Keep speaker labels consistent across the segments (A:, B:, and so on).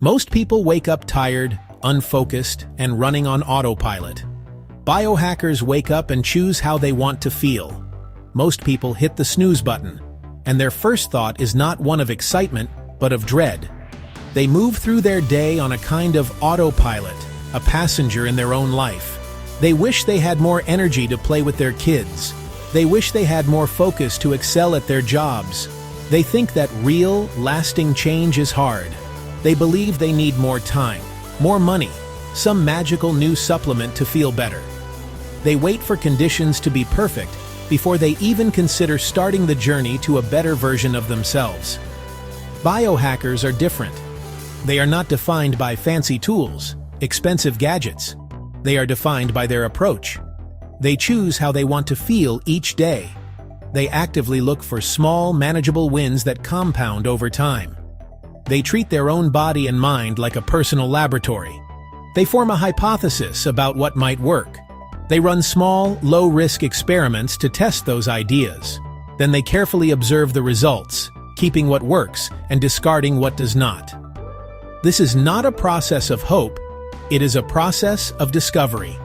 A: Most people wake up tired, unfocused, and running on autopilot. Biohackers wake up and choose how they want to feel. Most people hit the snooze button, and their first thought is not one of excitement, but of dread. They move through their day on a kind of autopilot, a passenger in their own life. They wish they had more energy to play with their kids. They wish they had more focus to excel at their jobs. They think that real, lasting change is hard. They believe they need more time, more money, some magical new supplement to feel better. They wait for conditions to be perfect before they even consider starting the journey to a better version of themselves. Biohackers are different. They are not defined by fancy tools, expensive gadgets. They are defined by their approach. They choose how they want to feel each day. They actively look for small, manageable wins that compound over time. They treat their own body and mind like a personal laboratory. They form a hypothesis about what might work. They run small, low-risk experiments to test those ideas. Then they carefully observe the results, keeping what works and discarding what does not. This is not a process of hope, it is a process of discovery.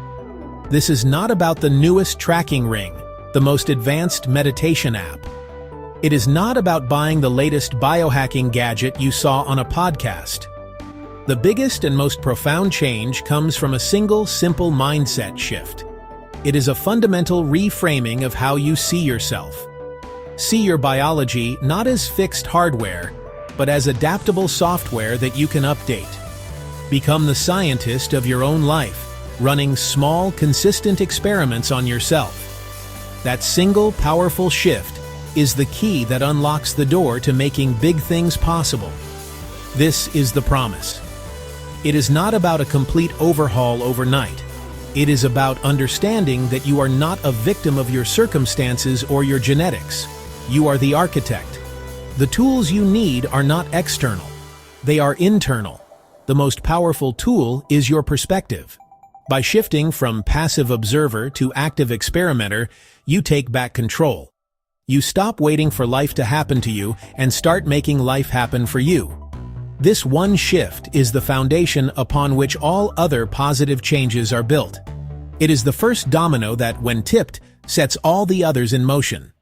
A: This is not about the newest tracking ring, the most advanced meditation app. It is not about buying the latest biohacking gadget you saw on a podcast. The biggest and most profound change comes from a single, simple mindset shift. It is a fundamental reframing of how you see yourself. See your biology not as fixed hardware, but as adaptable software that you can update. Become the scientist of your own life, running small, consistent experiments on yourself. That single, powerful shift is the key that unlocks the door to making big things possible. This is the promise. It is not about a complete overhaul overnight. It is about understanding that you are not a victim of your circumstances or your genetics. You are the architect. The tools you need are not external. They are internal. The most powerful tool is your perspective. By shifting from passive observer to active experimenter, you take back control. You stop waiting for life to happen to you and start making life happen for you. This one shift is the foundation upon which all other positive changes are built. It is the first domino that, when tipped, sets all the others in motion.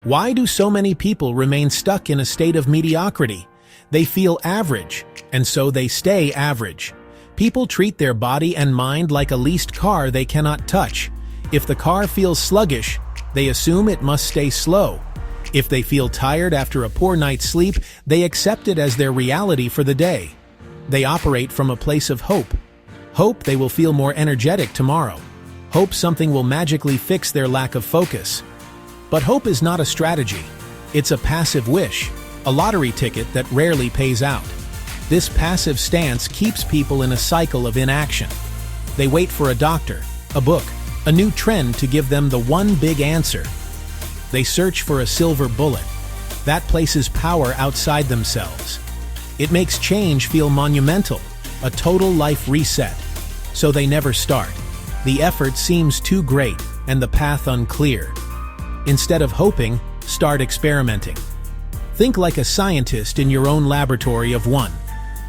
A: Why do so many people remain stuck in a state of mediocrity? They feel average, and so they stay average. People treat their body and mind like a leased car they cannot touch. If the car feels sluggish, they assume it must stay slow. If they feel tired after a poor night's sleep, they accept it as their reality for the day. They operate from a place of hope. Hope they will feel more energetic tomorrow. Hope something will magically fix their lack of focus. But hope is not a strategy. It's a passive wish, a lottery ticket that rarely pays out. This passive stance keeps people in a cycle of inaction. They wait for a doctor, a book, a new trend to give them the one big answer. They search for a silver bullet. That places power outside themselves. It makes change feel monumental, a total life reset. So they never start. The effort seems too great and the path unclear. Instead of hoping, start experimenting. Think like a scientist in your own laboratory of one.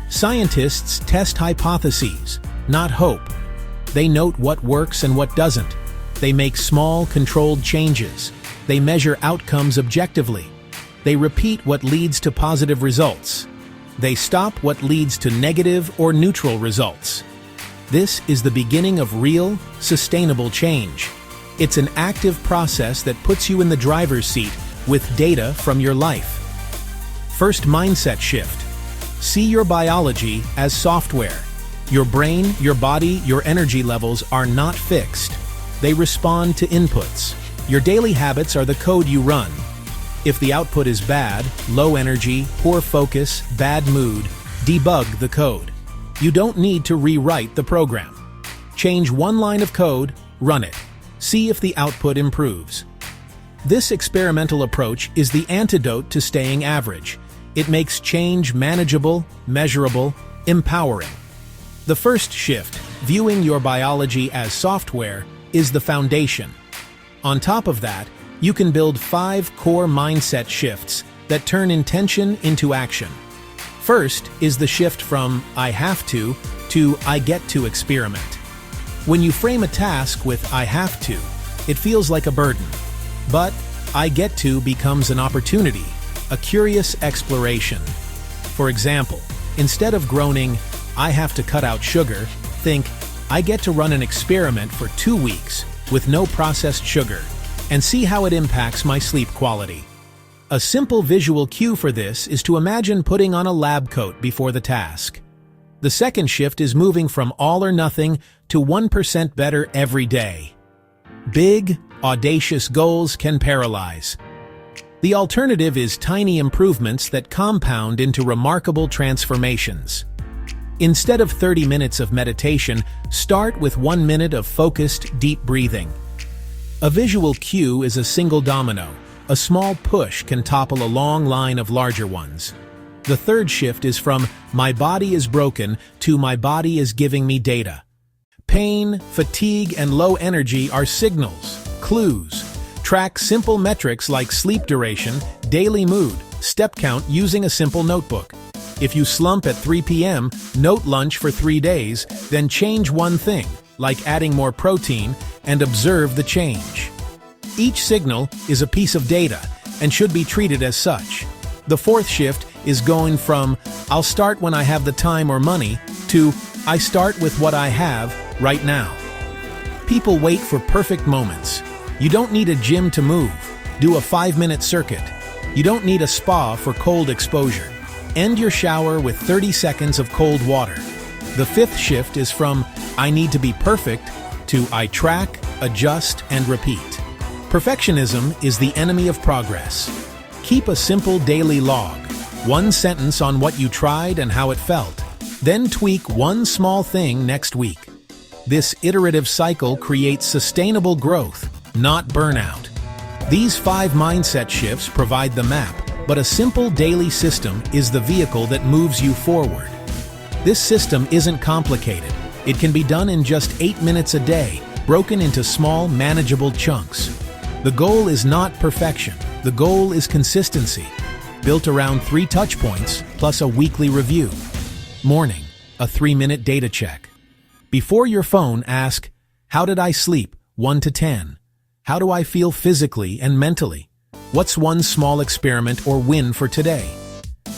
A: Scientists test hypotheses, not hope. They note what works and what doesn't. They make small, controlled changes. They measure outcomes objectively. They repeat what leads to positive results. They stop what leads to negative or neutral results. This is the beginning of real, sustainable change. It's an active process that puts you in the driver's seat with data from your life. First mindset shift. See your biology as software. Your brain, your body, your energy levels are not fixed. They respond to inputs. Your daily habits are the code you run. If the output is bad, low energy, poor focus, bad mood, debug the code. You don't need to rewrite the program. Change one line of code, run it. See if the output improves. This experimental approach is the antidote to staying average. It makes change manageable, measurable, empowering. The first shift, viewing your biology as software, is the foundation. On top of that, you can build 5 core mindset shifts that turn intention into action. First is the shift from "I have to" "I get to" experiment. When you frame a task with "I have to," it feels like a burden. But "I get to" becomes an opportunity, a curious exploration. For example, instead of groaning, "I have to cut out sugar," think, "I get to run an experiment for 2 weeks with no processed sugar and see how it impacts my sleep quality." A simple visual cue for this is to imagine putting on a lab coat before the task. The second shift is moving from all or nothing to 1% better every day. Big, audacious goals can paralyze. The alternative is tiny improvements that compound into remarkable transformations. Instead of 30 minutes of meditation, start with 1 minute of focused, deep breathing. A visual cue is a single domino. A small push can topple a long line of larger ones. The third shift is from "my body is broken" to "my body is giving me data." Pain, fatigue, and low energy are signals, clues. Track simple metrics like sleep duration, daily mood, step count using a simple notebook. If you slump at 3 p.m., note lunch for 3 days, then change one thing, like adding more protein, and observe the change. Each signal is a piece of data and should be treated as such. The fourth shift is going from "I'll start when I have the time or money" to "I start with what I have right now." People wait for perfect moments. You don't need a gym to move. Do a 5-minute circuit. You don't need a spa for cold exposure. End your shower with 30 seconds of cold water. The fifth shift is from "I need to be perfect" to "I track, adjust, and repeat." Perfectionism is the enemy of progress. Keep a simple daily log, 1 sentence on what you tried and how it felt. Then tweak one small thing next week. This iterative cycle creates sustainable growth, not burnout. These 5 mindset shifts provide the map, but a simple daily system is the vehicle that moves you forward. This system isn't complicated. It can be done in just 8 minutes a day, broken into small, manageable chunks. The goal is not perfection. The goal is consistency, built around 3 touch points plus a weekly review. Morning, a 3-minute data check. Before your phone, ask, "How did I sleep? 1 to 10. How do I feel physically and mentally? What's one small experiment or win for today?"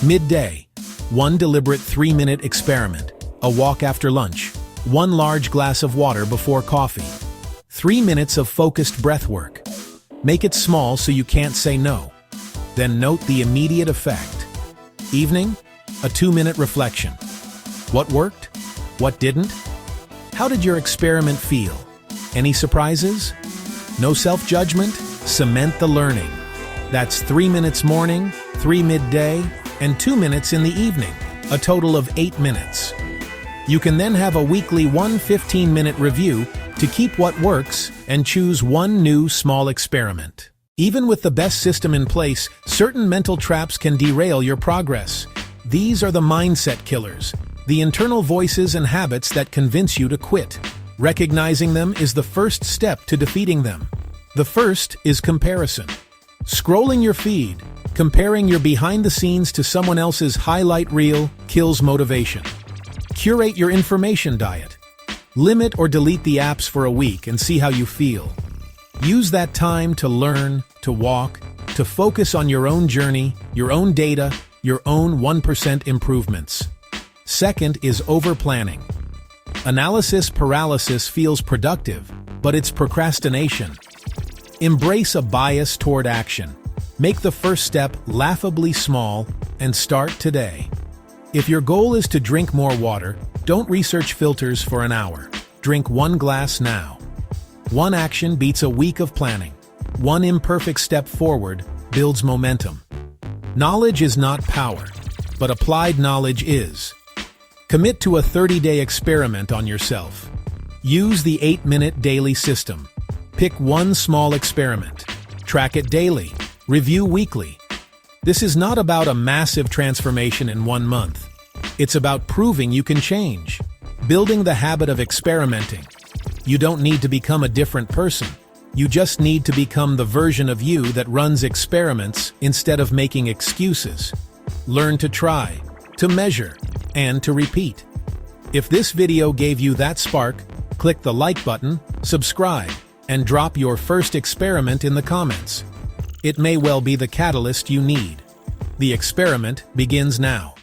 A: Midday, 1 deliberate 3-minute experiment. A walk after lunch. 1 large glass of water before coffee. 3 minutes of focused breath work. Make it small so you can't say no. Then note the immediate effect. Evening, a 2-minute reflection. What worked? What didn't? How did your experiment feel? Any surprises? No self-judgment? Cement the learning. That's 3 minutes morning, 3 midday, and 2 minutes in the evening, a total of 8 minutes. You can then have a weekly 1 15-minute review to keep what works and choose one new small experiment. Even with the best system in place, certain mental traps can derail your progress. These are the mindset killers, the internal voices and habits that convince you to quit. Recognizing them is the first step to defeating them. The first is comparison. Scrolling your feed, comparing your behind the scenes to someone else's highlight reel kills motivation. Curate your information diet. Limit or delete the apps for a week and see how you feel. Use that time to learn, to walk, to focus on your own journey, your own data, your own 1% improvements. Second is over-planning. Analysis paralysis feels productive, but it's procrastination. Embrace a bias toward action. Make the first step laughably small and start today. If your goal is to drink more water, don't research filters for an hour. Drink 1 glass now. 1 action beats a week of planning. 1 imperfect step forward builds momentum. Knowledge is not power, but applied knowledge is. Commit to a 30-day experiment on yourself. Use the 8-minute daily system. Pick 1 small experiment. Track it daily. Review weekly. This is not about a massive transformation in 1 month. It's about proving you can change. Building the habit of experimenting. You don't need to become a different person. You just need to become the version of you that runs experiments instead of making excuses. Learn to try. to measure, and to repeat. If this video gave you that spark, click the like button, subscribe, and drop your first experiment in the comments. It may well be the catalyst you need. The experiment begins now.